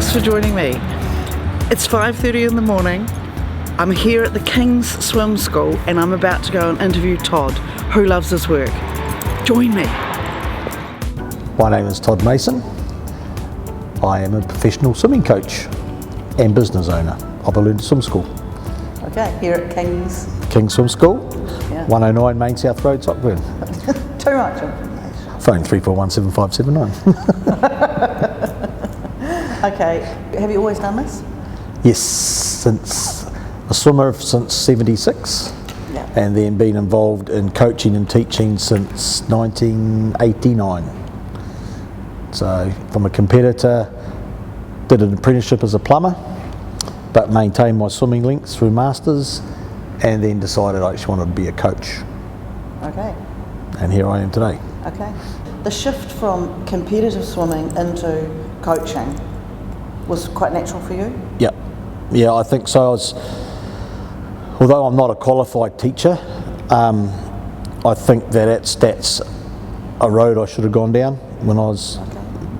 Thanks for joining me. It's 5:30 in the morning. I'm here at the King's Swim School and I'm about to go and interview Todd, who loves his work. Join me. My name is Todd Mason. I am a professional swimming coach and business owner of a Learn to Swim School. Okay, here at King's Swim School, Yeah. 109 Main South Road, Stockburn. Too much information. Phone 341759. Okay, have you always done this? Yes, since a swimmer since 76, Yeah. and then been involved in coaching and teaching since 1989. So from a competitor, did an apprenticeship as a plumber, but maintained my swimming links through masters, and then decided I actually wanted to be a coach, Okay, and here I am today. okay. The shift from competitive swimming into coaching was quite natural for you? Yeah, I think so. Although I'm not a qualified teacher, I think that's a road I should have gone down when I was,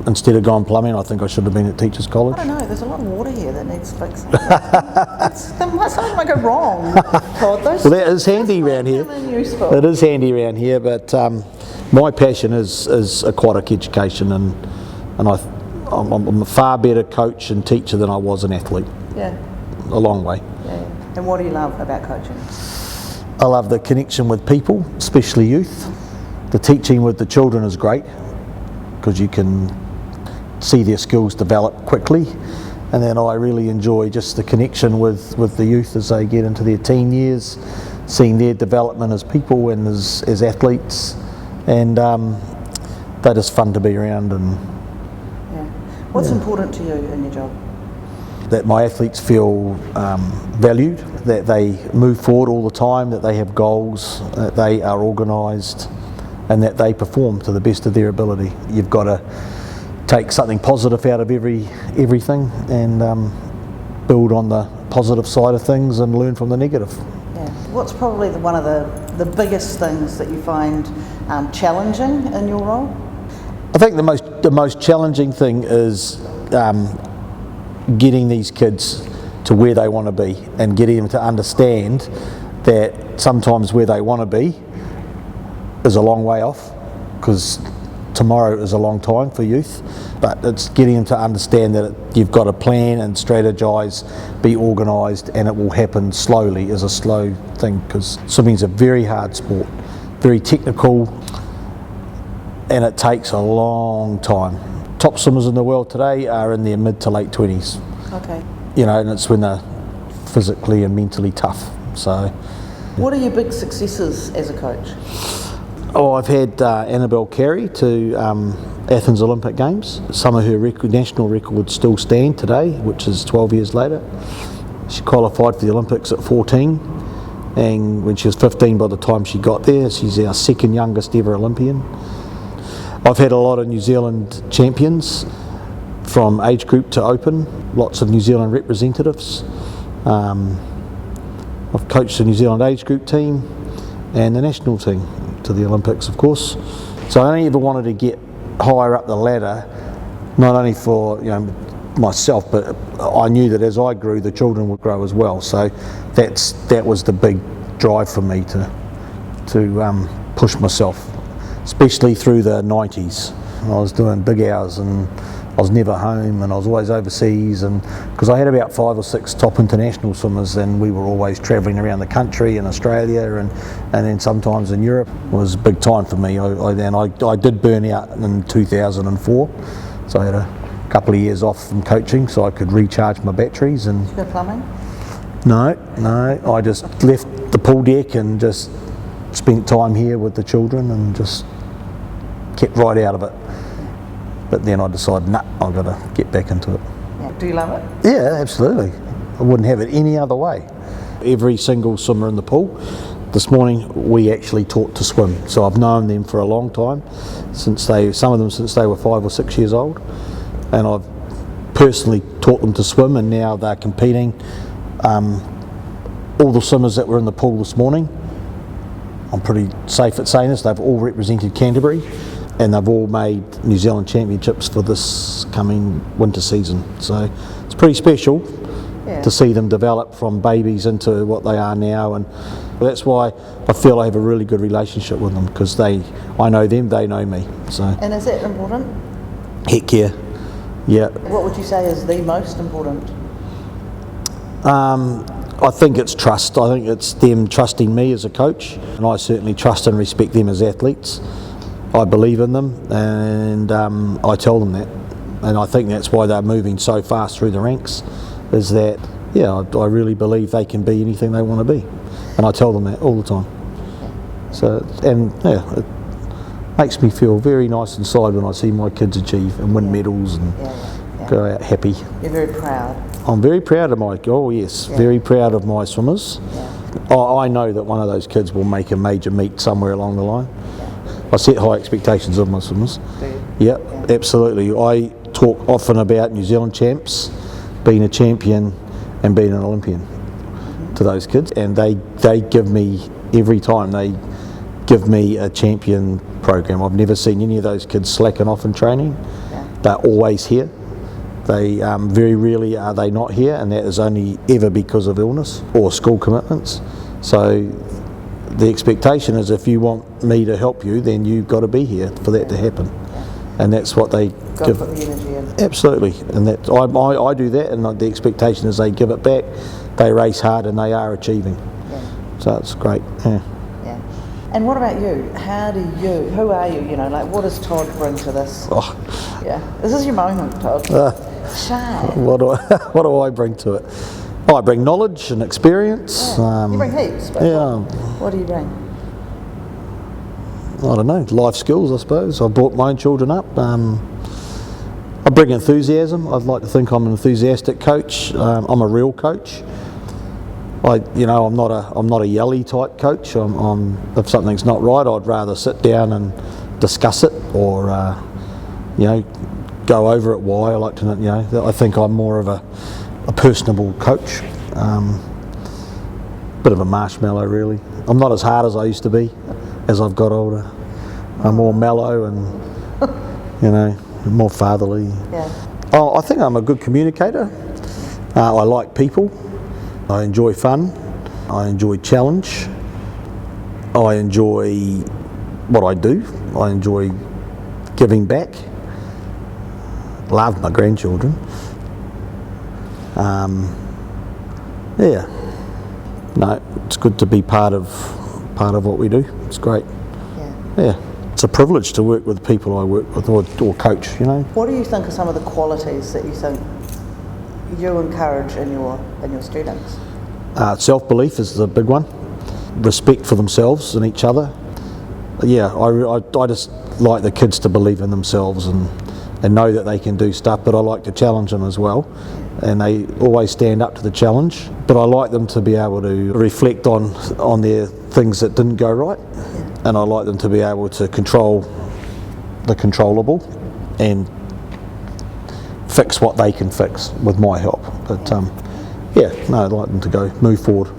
instead of going plumbing, I think I should have been at Teachers College. I don't know, there's a lot of water here that needs fixing. Something might go wrong, Todd. Well, that is handy around here. Useful. It is handy around here, but my passion is aquatic education, and I'm a far better coach and teacher than I was an athlete. Yeah. A long way. Yeah. And what do you love about coaching? I love the connection with people, especially youth. The teaching with the children is great because you can see their skills develop quickly, and then I really enjoy just the connection with the youth as they get into their teen years, seeing their development as people and as athletes, and that is fun to be around. And Yeah. What's important to you in your job? that my athletes feel valued, that they move forward all the time, that they have goals, that they are organised, and that they perform to the best of their ability. You've got to take something positive out of everything and build on the positive side of things and learn from the negative. Yeah. What's probably one of the biggest things that you find challenging in your role? I think the most challenging thing is getting these kids to where they want to be and getting them to understand that sometimes where they want to be is a long way off, because tomorrow is a long time for youth, but it's getting them to understand that you've got to plan and strategise, be organised, and it will happen slowly, as a slow thing, because swimming's a very hard sport, very technical, and it takes a long time. Top swimmers in the world today are in their mid to late 20s. Okay. You know, and it's when they're physically and mentally tough. So, What are your big successes as a coach? I've had Annabelle Carey to Athens Olympic Games. Some of her national records still stand today, which is 12 years later. She qualified for the Olympics at 14, and when she was 15 by the time she got there, she's our second youngest ever Olympian. I've had a lot of New Zealand champions from age group to open, lots of New Zealand representatives. I've coached the New Zealand age group team and the national team to the Olympics, of course. So I only ever wanted to get higher up the ladder, not only for myself, but I knew that as I grew, the children would grow as well. So that was the big drive for me to push myself, especially through the 90s. I was doing big hours and I was never home, and I was always overseas, and because I had about 5 or 6 top international swimmers, and we were always travelling around the country in Australia and then sometimes in Europe. It was a big time for me. I did burn out in 2004, so I had a couple of years off from coaching so I could recharge my batteries. And Did you go plumbing? No, I just left the pool deck and just spent time here with the children and just kept right out of it. But then I decided, I've got to get back into it. Yeah. Do you love it? Yeah, absolutely. I wouldn't have it any other way. Every single swimmer in the pool, this morning we actually taught to swim. So I've known them for a long time, some of them since they were 5 or 6 years old. And I've personally taught them to swim, and now they're competing. All the swimmers that were in the pool this morning, I'm pretty safe at saying this, they've all represented Canterbury, and they've all made New Zealand championships for this coming winter season. So it's pretty special to see them develop from babies into what they are now, and that's why I feel I have a really good relationship with them, because I know them, they know me. So. And is that important? Heck yeah, yeah. What would you say is the most important? I think it's trust. I think it's them trusting me as a coach, and I certainly trust and respect them as athletes. I believe in them, and I tell them that, and I think that's why they're moving so fast through the ranks, is that, yeah, I really believe they can be anything they want to be, and I tell them that all the time. So, and yeah, it makes me feel very nice inside when I see my kids achieve and win medals and go out happy. You're very proud. I'm very proud of very proud of my swimmers. I know that one of those kids will make a major meet somewhere along the line. I set high expectations of my swimmers. Yeah, absolutely. I talk often about New Zealand champs, being a champion and being an Olympian to those kids, and they give me, every time they give me a champion program. I've never seen any of those kids slacking off in training. They're always here. They very rarely are they not here, and that is only ever because of illness or school commitments. So the expectation is, if you want me to help you, then you've got to be here for that to happen, and that's what they give. Put the energy in. Absolutely, and that I do that, and the expectation is they give it back. They race hard, and they are achieving. So it's great. And what about you? Who are you? You know, like, what does Todd bring to this? This is your moment, Todd. Shame. What do I bring to it? I bring knowledge and experience. You bring heaps. But what do you bring? I don't know. Life skills, I suppose. I brought my own children up. I bring enthusiasm. I'd like to think I'm an enthusiastic coach. I'm a real coach. I'm not a yelly type coach. If something's not right, I'd rather sit down and discuss it, or go over it why. I like to, I think I'm more of a personable coach. Bit of a marshmallow, really. I'm not as hard as I used to be as I've got older. I'm more mellow and more fatherly. I think I'm a good communicator. I like people. I enjoy fun. I enjoy challenge. I enjoy what I do. I enjoy giving back. Love my grandchildren. It's good to be part of what we do. It's great. It's a privilege to work with people I work with, or coach. What do you think are some of the qualities that you think you encourage in your students? Self-belief is the big one. Respect for themselves and each other. I just like the kids to believe in themselves and know that they can do stuff, but I like to challenge them as well, and they always stand up to the challenge. But I like them to be able to reflect on their things that didn't go right, and I like them to be able to control the controllable and fix what they can fix with my help. But I'd like them to move forward.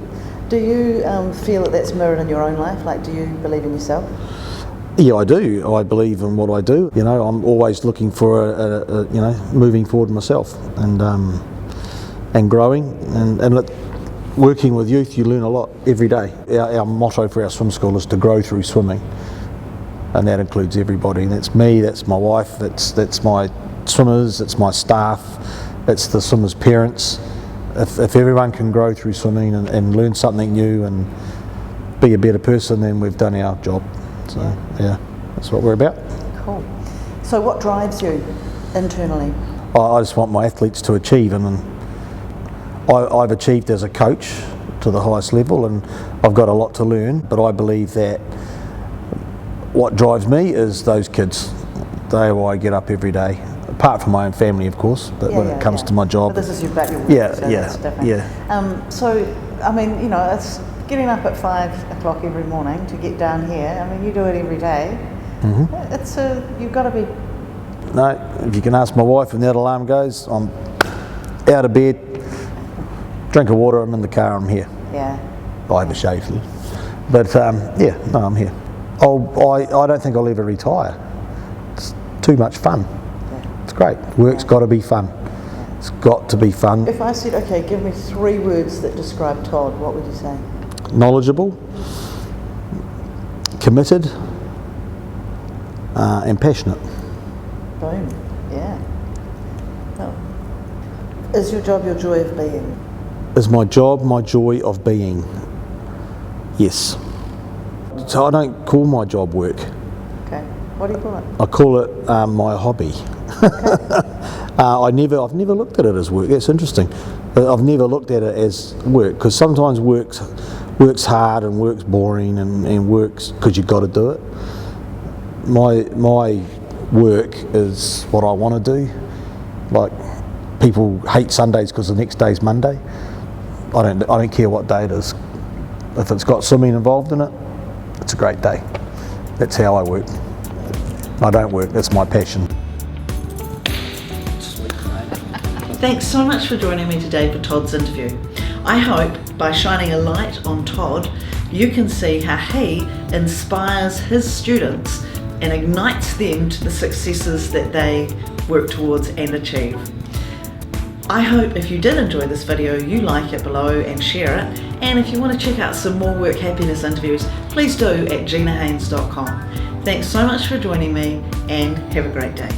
Do you feel that that's mirrored in your own life? Like, do you believe in yourself? Yeah, I do. I believe in what I do. I'm always looking for moving forward myself, and growing, and working with youth. You learn a lot every day. Our motto for our swim school is to grow through swimming, and that includes everybody. That's me. That's my wife. That's my swimmers. It's my staff. It's the swimmers' parents. If everyone can grow through swimming and learn something new and be a better person, then we've done our job. So that's what we're about. Cool. So what drives you internally? I just want my athletes to achieve, and I've achieved as a coach to the highest level, and I've got a lot to learn, but I believe that what drives me is those kids. They're why I get up every day. Apart from my own family, of course, but when it comes to my job. But this is about your work, so that's different. It's getting up at 5 o'clock every morning to get down here. I mean, you do it every day. You've got to be... No, if you can ask my wife, when that alarm goes, I'm out of bed, drink of water, I'm in the car, I'm here. I have a shave, but I'm here. I don't think I'll ever retire. too much fun. Yeah. It's great. Work's got to be fun. It's got to be fun. If I said, okay, give me 3 words that describe Todd, what would you say? Knowledgeable, committed, and passionate. Boom. Yeah. Oh. Is your job your joy of being? Is my job my joy of being? Yes. So I don't call my job work. Okay. What do you call it? I call it my hobby. Okay. I've never looked at it as work. That's interesting. I've never looked at it as work, because sometimes work's hard and work's boring and work's because you've got to do it. My work is what I want to do. Like, people hate Sundays because the next day's Monday. I don't care what day it is. If it's got swimming involved in it, it's a great day. That's how I work. I don't work, that's my passion. Thanks so much for joining me today for Todd's interview. I hope by shining a light on Todd, you can see how he inspires his students and ignites them to the successes that they work towards and achieve. I hope if you did enjoy this video, you like it below and share it. And if you want to check out some more work happiness interviews, please do at GinaHaines.com. Thanks so much for joining me and have a great day.